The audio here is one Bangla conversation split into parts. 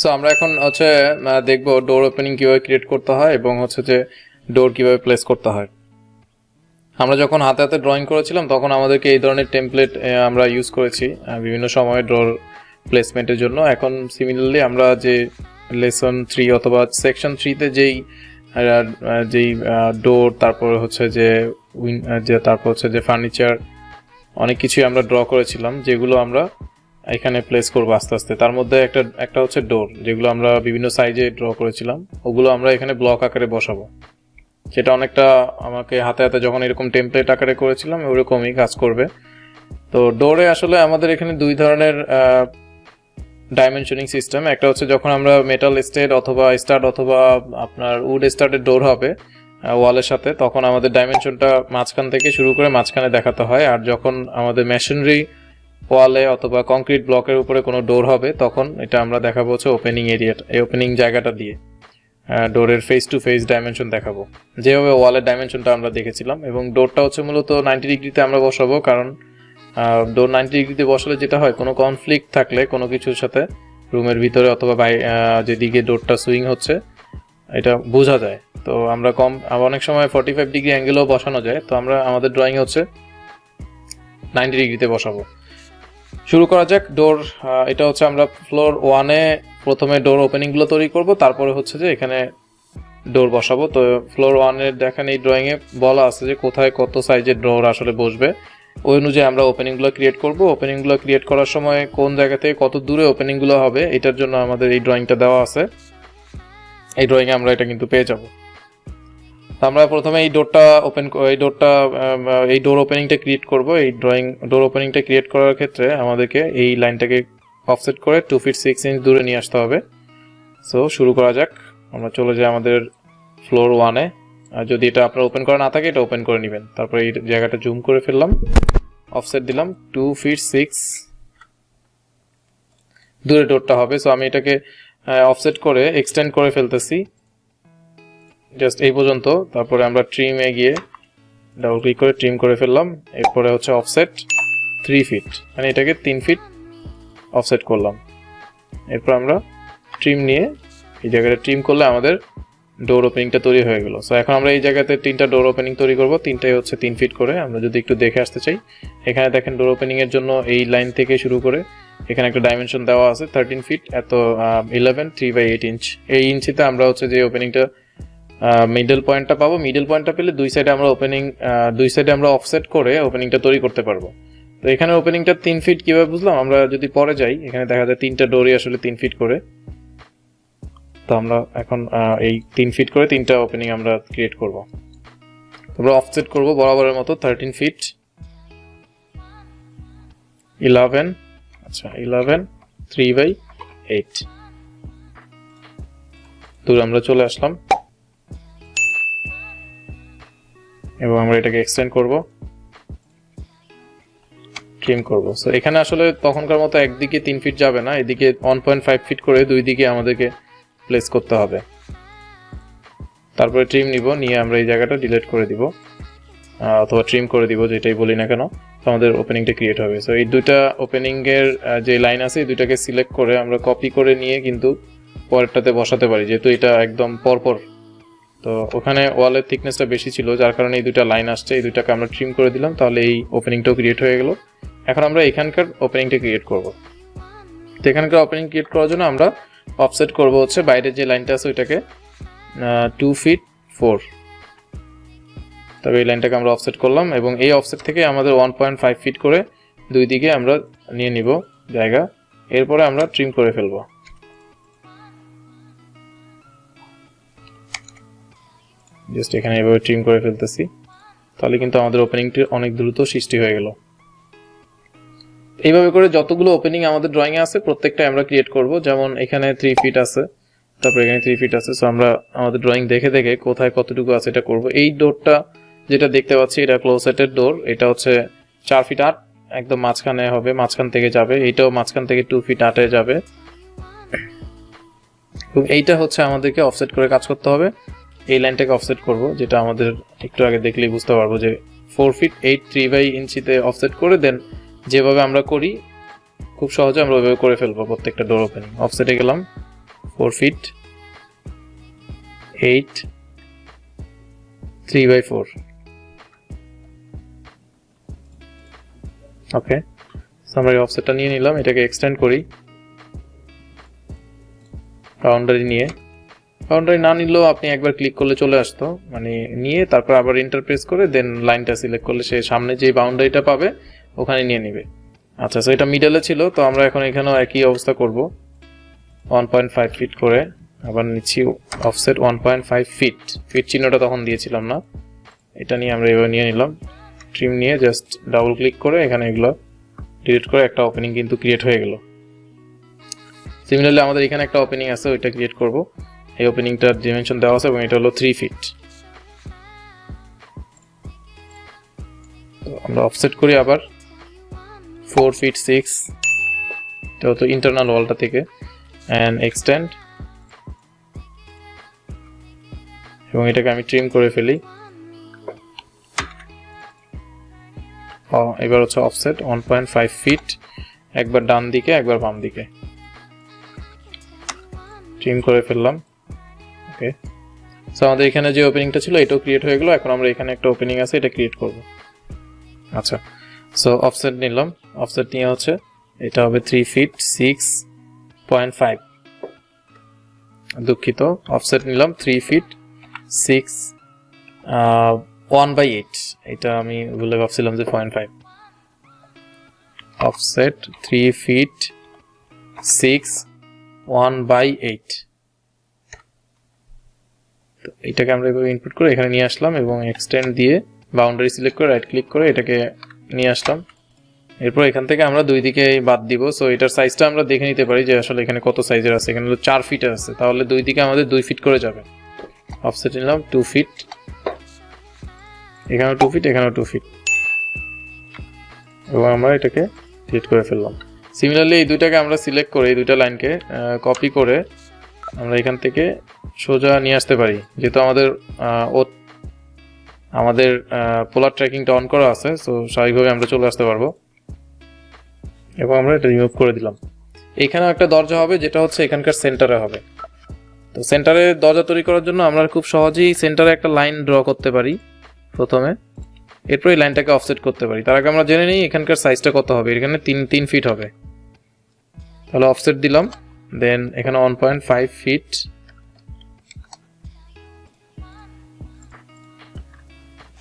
সো আমরা এখন হচ্ছে দেখবো ডোর ওপেনিং কিভাবে ক্রিয়েট করতে হয় এবং হচ্ছে যে ডোর কিভাবে প্লেস করতে হয়। আমরা যখন হাতে হাতে ড্রয়িং করেছিলাম তখন আমাদেরকে এই ধরনের টেমপ্লেট আমরা ইউজ করেছি বিভিন্ন সময় ডোর প্লেসমেন্টের জন্য। এখন সিমিলারলি আমরা যে লেসন 3 অথবা সেকশন 3-তে যেই ডোর, তারপর হচ্ছে যে তারপর হচ্ছে যে ফার্নিচার, অনেক কিছুই আমরা ড্র করেছিলাম যেগুলো আমরা এখানে প্লেস করবো আস্তে আস্তে। তার মধ্যে একটা হচ্ছে ডোর, যেগুলো আমরা বিভিন্ন সাইজে ড্র করেছিলাম, ওগুলো আমরা এখানে ব্লক আকারে বসাবো। সেটা অনেকটা আমাকে হাতে হাতে যখন এরকম টেমপ্লেট আকারে করেছিলাম ওরকমই কাজ করবে। তো ডোরে আসলে আমাদের এখানে দুই ধরনের ডাইমেনশনিং সিস্টেম। একটা হচ্ছে যখন আমরা মেটাল স্টাড অথবা আপনার উড স্টাডের ডোর হবে ওয়ালের সাথে, তখন আমাদের ডাইমেনশনটা মাঝখান থেকে শুরু করে মাঝখানে দেখাতে হয়। আর যখন আমাদের মেশিনারি ওয়ালে অথবা কংক্রিট ব্লকের উপরে কোনো ডোর হবে তখন এটা আমরা দেখাবো হচ্ছে ওপেনিং এরিয়াটা, এই ওপেনিং জায়গাটা দিয়ে ডোরের ফেস টু ফেস ডাইমেনশন দেখাবো, যেভাবে ওয়ালের ডাইমেনশনটা আমরা দেখেছিলাম। এবং ডোরটা হচ্ছে মূলত 90 ডিগ্রিতে আমরা বসাবো, কারণ ডোর 90 ডিগ্রিতে বসালে যেটা হয়, কোনো কনফ্লিক্ট থাকলে কোনো কিছুর সাথে রুমের ভিতরে অথবা যেদিকে ডোরটা সুইং হচ্ছে এটা বোঝা যায়। তো আমরা অনেক সময় 45 ডিগ্রি অ্যাঙ্গেলও বসানো যায়। তো আমাদের ড্রয়িং হচ্ছে 90 ডিগ্রিতে বসাবো। শুরু করা যাক। ডোর এটা হচ্ছে আমরা ফ্লোর 1-এ প্রথমে ডোর ওপেনিংগুলো তৈরি করব, তারপরে হচ্ছে যে এখানে ডোর বসাবো। তো ফ্লোর 1-এর দেখেন এই ড্রয়িংয়ে বলা আছে যে কোথায় কত সাইজের ডোর আসলে বসবে, ওই অনুযায়ী আমরা ওপেনিংগুলো ক্রিয়েট করব। ওপেনিংগুলো ক্রিয়েট করার সময় কোন জায়গা থেকে কত দূরে ওপেনিংগুলো হবে এটার জন্য আমাদের এই ড্রয়িংটা দেওয়া আছে। এই ড্রয়িংয়ে আমরা এটা কিন্তু পেয়ে যাব। আমরা প্রথমে এই ডোর ওপেনিংটা ক্রিয়েট করব। এই ডোর ওপেনিংটা ক্রিয়েট করার ক্ষেত্রে আমাদেরকে এই লাইনটাকে অফসেট করে 2 ফিট 6 ইঞ্চ দূরে নিয়ে আসতে হবে। সো শুরু করা যাক। আমরা চলে যাই আমাদের ফ্লোর 1-এ। আর যদি এটা আপনার ওপেন করা না থাকে এটা ওপেন করে নেবেন। তারপরে এই জায়গাটা জুম করে ফেললাম, অফসেট দিলাম, 2 ফিট 6 দূরে ডোরটা হবে। সো আমি এটাকে অফসেট করে এক্সটেন্ড করে ফেলতেছি জাস্ট এই পর্যন্ত। তারপরে আমরা ট্রিমে গিয়ে ডাবল ক্লিক করে ট্রিম করে ফেললাম। এরপরে হচ্ছে অফসেট 3 ফিট, মানে এটাকে 3 ফিট অফসেট করলাম। এরপর আমরা ট্রিম নিয়ে এই জায়গাটা ট্রিম করলে আমাদের ডোর ওপেনিংটা তৈরি হয়ে গেল। সো এখন আমরা এই জায়গাতে 3টা ডোর ওপেনিং তৈরি করব, 3টাই হচ্ছে 3 ফিট করে। আমরা যদি একটু দেখে আসতে চাই, এখানে দেখেন ডোর ওপেনিং এর জন্য এই লাইন থেকে শুরু করে এখানে একটা ডাইমেনশন দেওয়া আছে 13 ফিট, এত 11 3/8 ইঞ্চ। এই ইঞ্চিতে আমরা হচ্ছে যে ওপেনিংটা মিডল পয়েন্টটা পাবো। মিডল পয়েন্টটা পেলে দুই সাইডে আমরা অফসেট করে ওপেনিংটা তৈরি করতে পারবো। তো এখানে ওপেনিংটা 3 ফিট কিভাবে বুঝলাম, আমরা যদি পরে যাই এখানে দেখা যায় 3টা ডোরই আসলে 3 ফিট করে। তো আমরা এখন এই 3 ফিট করে 3টা ওপেনিং আমরা ক্রিয়েট করব। আমরা অফসেট করব বরাবরের মতো 13 ফিট 11, আচ্ছা 11 3/8 দূরে আমরা চলে আসলাম এবং আমরা এটাকে এক্সটেন্ড করব, ট্রিম করব। সো এখানে আসলে তখনকার মতো একদিকে 3 ফিট যাবে না, এদিকে 1.5 ফিট করে দুই দিকে আমাদেরকে প্লেস করতে হবে। তারপরে ট্রিম নিয়ে আমরা এই জায়গাটা ডিলিট করে দিব অথবা ট্রিম করে দিব, যেটাই বলি না কেন, আমাদের ওপেনিংটা ক্রিয়েট হবে। সো এই দুইটা ওপেনিং এর যে লাইন আছে এই দুইটাকে সিলেক্ট করে আমরা কপি করে নিয়ে কিন্তু পরেরটাতে বসাতে পারি, যেহেতু এটা একদম পরপর। তো ওখানে ওয়ালের থিকনেসটা বেশি ছিল, যার কারণে এই দুইটা লাইন আসছে, এই দুইটাকে আমরা ট্রিম করে দিলাম, তাহলে এই ওপেনিংটাও ক্রিয়েট হয়ে গেল। এখন আমরা এখানকার ওপেনিংটা ক্রিয়েট করব। তো এখানকার ওপেনিং ক্রিয়েট করার জন্য আমরা অফসেট করব হচ্ছে বাইরের যে লাইনটা আছে ওইটাকে 2 ফিট 4। তবে এই লাইনটাকে আমরা অফসেট করলাম এবং এই অফসেট থেকে আমাদের 1.5 ফিট করে দুই দিকে আমরা নিয়ে নিব জায়গা। এরপরে আমরা ট্রিম করে ফেলব। জাস্ট এখানে এভাবে ট্রিম করে ফেলতেছি, তাহলে কিন্তু আমাদের ওপেনিংটি অনেক দ্রুত সৃষ্টি হয়ে গেল। এইভাবে করে যতগুলো ওপেনিং আমাদের ড্রয়িংয়ে আছে প্রত্যেকটা আমরা ক্রিয়েট করব। যেমন এখানে 3 ফিট আছে, তারপর এখানে 3 ফিট আছে। সো আমরা আমাদের ড্রয়িং দেখে দেখে কোথায় কতটুকু আছে এটা করব। এই ডোরটা যেটা দেখতে পাচ্ছি এটা ক্লোজেটের ডোর, এটা হচ্ছে 4 ফিট 8 একদম মাঝখানে হবে, মাঝখান থেকে যাবে। এইটাও মাঝখান থেকে 2 ফিট 8-এ যাবে এবং এইটা হচ্ছে আমাদেরকে অফসেট করে কাজ করতে হবে। এই লাইনটাকে অফসেট করব, যেটা আমাদের একটু আগে দেখলেই বুঝতে পারবো যে 4 ফিট 8 3/8 ইঞ্চিতে অফসেট করে দেন যেভাবে আমরা করি খুব সহজে আমরা ওইভাবে করে ফেলবো প্রত্যেকটা ডোর ওপেনিং। অফসেটে গেলাম, 4 feet 8 3/4 ওকে সো আমরা এই অফসেটটা নিয়ে নিলাম এটাকে এক্সটেন্ড করি বাউন্ডারি না নিলেও আপনি একবার ক্লিক করলে চলে আসতো মানে নিয়ে তারপর আবার এন্টার প্রেস করে দেন লাইনটা সিলেক্ট করলে সে সামনে যে বাউন্ডারিটা পাবে ওখানে নিয়ে নেবে আচ্ছা সো এটা মিডলে ছিল তো আমরা এখন এখানেও একই অবস্থা করব 1.5 ফিট করে আবার নিচ্ছি অফসেট 1.5 ফিট চিহ্নটা তখন দিয়েছিলাম না এটা নিয়ে আমরা এবার নিয়ে নিলাম ট্রিম নিয়ে জাস্ট ডাবল ক্লিক করে এখানে এগুলো ডিলিট করে একটা ওপেনিং কিন্তু ক্রিয়েট হয়ে গেল সিমিলারলি আমাদের এখানে একটা ওপেনিং আছে ওইটা ক্রিয়েট করব এই ওপেনিংটার ডাইমেনশন দেওয়া আছে এবং এটা হলো 3 ফিট তো আমরা অফসেট করি আবার 4 ফিট 6 এটা তো ইন্টারনাল ওয়ালটা থেকে এন্ড এক্সটেন্ড এবং এটাকে আমি ট্রিম করে ফেলি এবার হচ্ছে অফসেট 1.5 ফিট একবার ডান দিকে একবার বাম দিকে ট্রিম করে ফেললাম ওকে সো আমাদের এখানে যে ওপেনিংটা ছিল এটাও ক্রিয়েট হয়ে গেল এখন আমরা এখানে একটা ওপেনিং আছে এটা ক্রিয়েট করব আচ্ছা সো অফসেট নিলাম অফসেট নিয়ে হচ্ছে এটা হবে 3 ফিট 6.5 দুঃখিত অফসেট নিলাম 3 ফিট 6 1/8 এটা আমি ভুলে ভাবছিলাম যে 0.5 অফসেট 3 ফিট 6 1/8 তো এটাকে আমরা এভাবে ইনপুট করে এখানে নিয়ে আসলাম এবং এক্সটেন্ড দিয়ে বাউন্ডারি সিলেক্ট করে রাইট ক্লিক করে এটাকে নিয়ে আসলাম এরপর এখান থেকে আমরা দুই দিকে বাদ দিব সো এটার সাইজটা আমরা দেখে নিতে পারি যে আসলে এখানে কত সাইজের আছে এখানে হলো 4 ফিটের আছে তাহলে দুই দিকে আমাদের 2 ফিট করে যাবে অফসেট নিলাম 2 ফিট এখানেও 2 ফিট এখানেও 2 ফিট এবং আমরা এটাকে ক্রিয়েট করে ফেললাম সিমিলারলি এই দুইটাকে আমরা সিলেক্ট করে এই দুইটা লাইনকে কপি করে আমরা এখান থেকে সোজা নিয়ে আসতে পারি যেহেতু আমাদের পোলার ট্র্যাকিংটা অন করা আছে সো স্বাভাবিকভাবে আমরা চলে আসতে পারবো এবং আমরা এটা রিমুভ করে দিলাম এখানে একটা দরজা হবে যেটা হচ্ছে এখানকার সেন্টারে হবে তো সেন্টারে দরজা তৈরি করার জন্য আমরা খুব সহজেই সেন্টারে একটা লাইন ড্র করতে পারি প্রথমে এরপর এই লাইনটাকে অফসেট করতে পারি তার আগে আমরা জেনে নিই এখানকার সাইজটা কত হবে এখানে 3 ফিট হবে তাহলে অফসেট দিলাম দেন এখানে 1.5 ফিট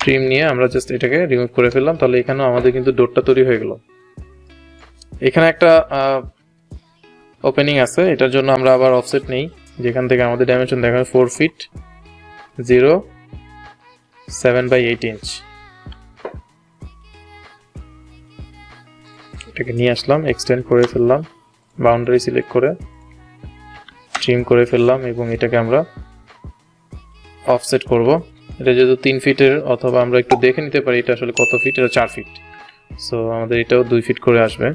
ট্রিম নিয়ে আমরা জাস্ট এটাকে রিমুভ করে ফেললাম তাহলে এখানেও আমাদের কিন্তু ডোরটা তৈরি হয়ে গেল এখানে একটা ওপেনিং আছে এটার জন্য আমরা আবার অফসেট নেই যেখান থেকে আমাদের ডাইমেনশন দেখাবে 4 ফিট 0 7/8 ইঞ্চ এটাকে নিয়ে আসলাম এক্সটেন্ড করে ফেললাম বাউন্ডারি সিলেক্ট করে ট্রিম করে ফেললাম এবং এটাকে আমরা অফসেট করব এটা যেহেতু 3 ফিটের অথবা আমরা একটু দেখে নিতে পারি এটা আসলে কত ফিট এটা 4 ফিট সো আমাদের এটাও 2 ফিট করে আসবে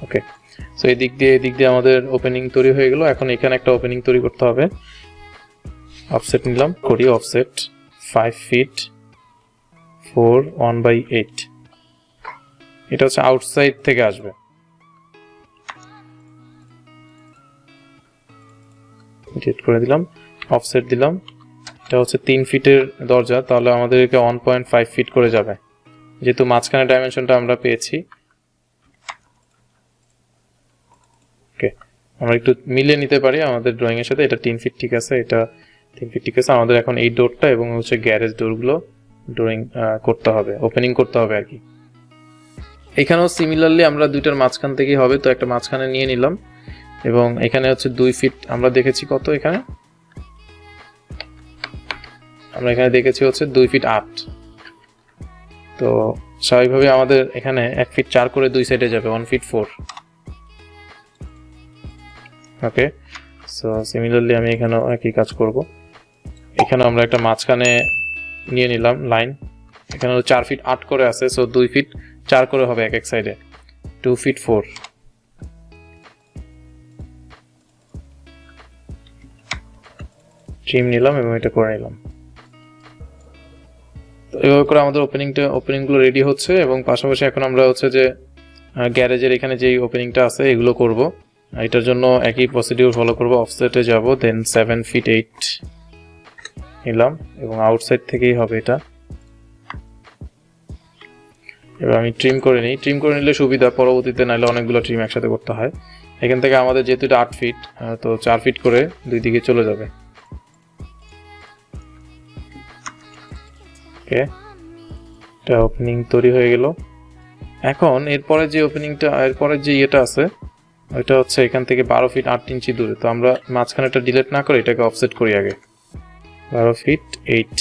ওকে সো এই দিক দিয়ে আমাদের ওপেনিং তৈরি হয়ে গেল এখন এখানে একটা ওপেনিং তৈরি করতে হবে অফসেট নিলাম করি অফসেট 5 ফিট 4 1/8 এটা হচ্ছে আউটসাইড থেকে আসবে ডিলিট করে দিলাম অফসেট দিলাম এটা হচ্ছে 3 ফিটের দরজা তাহলে আমাদেরকে 1.5 ফিট করে যাবে যেহেতু মাঝখানে ডাইমেনশনটা আমরা পেয়েছি ওকে আমরা একটু মিলিয়ে নিতে পারি আমাদের ড্রয়িং এর সাথে এটা 3 ফিট ঠিক আছে এটা 3 ফিট ঠিক আছে আমাদের এখন এই ডোরটা এবং হচ্ছে গ্যারেজ ডোরগুলো ড্রয়িং করতে হবে ওপেনিং করতে হবে আর কি এখানেও সিমিলারলি আমরা দুইটার মাঝখান থেকেই হবে তো একটা মাঝখানে নিয়ে নিলাম এবং এখানে হচ্ছে 2 ফিট আমরা দেখেছি কত এখানে আমরা এখানে দেখেছি হচ্ছে 2 ফিট 8 তো স্বাভাবিকভাবে আমাদের এখানে 1 ফিট 4 করে দুই সাইডে যাবে 1 ফিট 4 ওকে সো সিমিলারলি আমি এখানেও একই কাজ করব এখানে আমরা একটা মাঝখানে নিয়ে নিলাম লাইন এখানে 4 ফিট 8 করে আছে সো 2 ফিট 4 করে হবে এক সাইডে 2 ফিট 4 ট্রিম নিলাম এবং এটা করে নিলাম তো এভাবে করে আমাদের ওপেনিংগুলো রেডি হচ্ছে, এবং পাশাপাশি এখন আমরা হচ্ছে যে গ্যারেজের এখানে যেই ওপেনিংটা আছে এগুলো করব। এটার জন্য একই প্রসিডিউর ফলো করব। অফসেটে যাব, দেন 7 ফিট 8 নিলাম, এবং আউটসাইড থেকেই হবে এটা। এবার আমি ট্রিম করে নিই। ট্রিম করে নিলে সুবিধা, পরবর্তীতে নাইলে অনেকগুলো ট্রিম একসাথে করতে হয়। এখান থেকে আমাদের যেহেতু এটা 8 ফিট, তো 4 ফিট করে দুই দিকে চলে যাবে। ওকে, এটা ওপেনিং তৈরি হয়ে গেল। এখন এরপরে যে ইয়েটা আছে ওইটা হচ্ছে এখান থেকে 12 ফিট 8 ইঞ্চি দূরে। তো আমরা মাঝখানে এটা ডিলিট না করে এটাকে অফসেট করি আগে। 12 ফিট 8,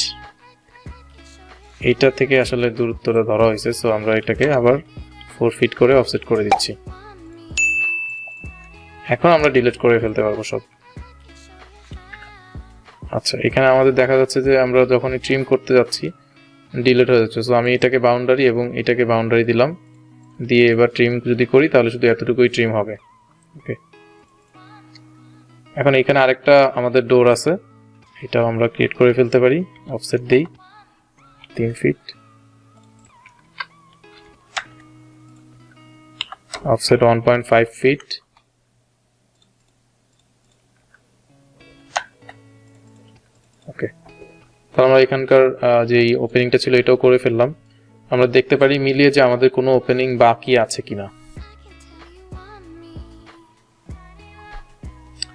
এইটা থেকে আসলে দূরত্বটা ধরা হয়েছে, সো আমরা এটাকে আবার 4 ফিট করে অফসেট করে দিচ্ছি। এখন আমরা ডিলিট করে ফেলতে পারবো সব। আচ্ছা, এখানে আমাদের দেখা যাচ্ছে যে আমরা যখনই ট্রিম করতে যাচ্ছি ডিলিট হয়ে যাচ্ছে। সো আমি এটাকে বাউন্ডারি এবং এটাকে বাউন্ডারি দিলাম, দিয়ে এবার ট্রিম যদি করি তাহলে শুধু এতটুকুই ট্রিম হবে। ওকে, এখন এখানে আরেকটা আমাদের ডোর আছে, এটাও আমরা ক্রিয়েট করে ফেলতে পারি। অফসেট দেই 3 ফিট, অফসেট 1.5 ফিট, ওকে। তাহলে আমরা এখানকার যে ওপেনিংটা ছিল এটাও করে ফেললাম। আমরা দেখতে পারি মিলিয়ে যে আমাদের কোনো ওপেনিং বাকি আছে কিনা।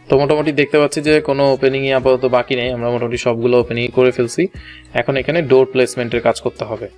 তো মোটামুটি দেখতে পাচ্ছি যে কোনো ওপেনিংই আপাতত বাকি নেই, আমরা মোটামুটি সবগুলো ওপেনিং করে ফেলছি। এখন এখানে ডোর প্লেসমেন্টের কাজ করতে হবে।